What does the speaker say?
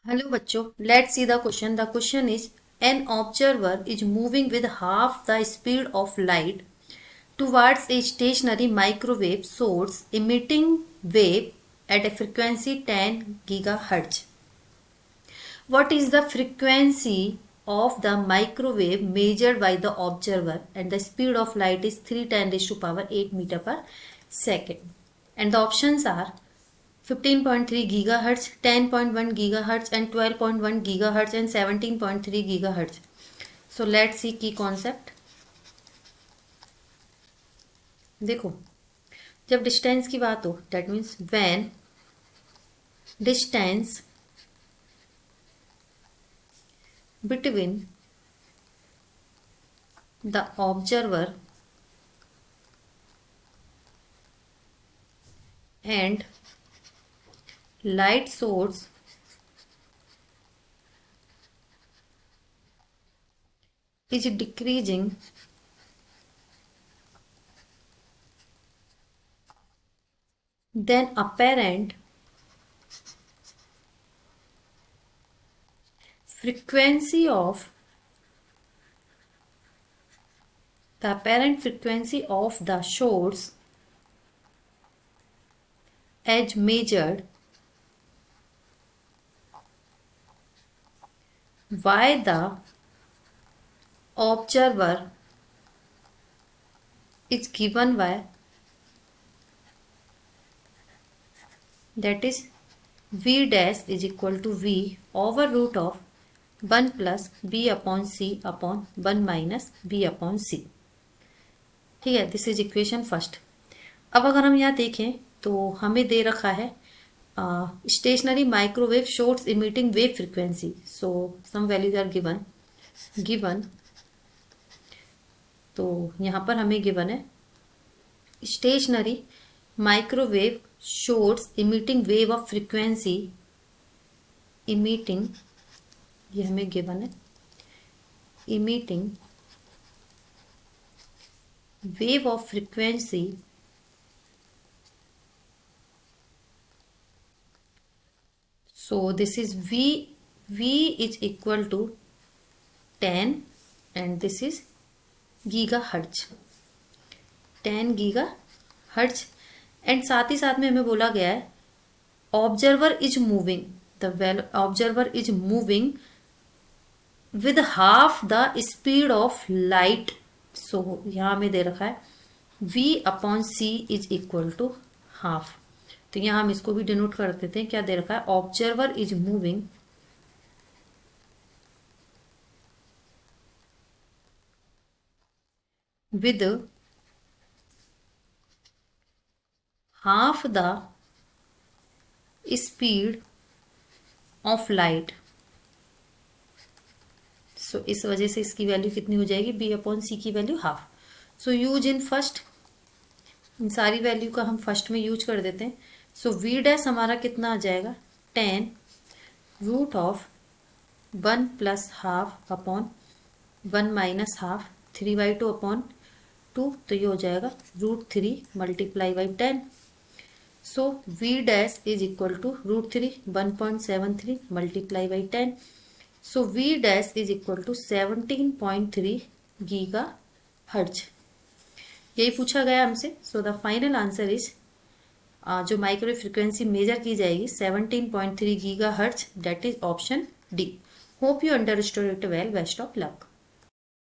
Hello bachcho, let's see the question. The question is, an observer is moving with half the speed of light towards a stationary microwave source emitting wave at a frequency 10 gigahertz. What is the frequency of the microwave measured by the observer, and the speed of light is 310 raised to power 8 meter per second. And the options are 15.3 gigahertz, 10.1 gigahertz and 12.1 gigahertz and 17.3 gigahertz. So let's see key concept. देखो, जब distance की बात हो, that means when distance between the observer and light source is decreasing, then apparent frequency of the source as measured by the observer is given by, that is V dash is equal to V over root of 1 plus B upon C upon 1 minus B upon C. ठीक है, this is equation first. अब अगर हम यहाँ देखें तो हमें दे रखा है stationary microwave shorts emitting wave frequency. So some values are given. तो यहाँ पर हमें गिवन है stationary microwave shorts emitting wave of frequency emitting, ये हमें गिवन है emitting wave of frequency so this is v is equal to 10 and this is gigahertz, 10 gigahertz. And साथ ही साथ में हमें बोला गया है observer is moving, the observer is moving with half the speed of light. So यहाँ हमें दे रखा है v upon c is equal to half. तो यहाँ हम इसको भी डिनोट कर देते हैं. क्या दे रखा है? Observer is moving with half the speed of light. So इस वजह से इसकी वैल्यू कितनी हो जाएगी? b अपॉन सी की वैल्यू हाफ. सो यूज इन फर्स्ट, इन सारी वैल्यू का हम फर्स्ट में यूज कर देते हैं. सो v डैश हमारा कितना आ जाएगा? 10 root of 1 plus half upon 1 minus half, 3/2 upon 2. तो ये हो जाएगा √3 multiply by 10. So v dash is equal to √3 1.73 multiply by 10. So V dash is equal to 17.3 GHz. यही पूछा गया हमसे. So the final answer is जो माइक्रोवेव फ्रीक्वेंसी मेजर की जाएगी 17.3 GHz, that is option D. Hope you understood it well. Best of luck.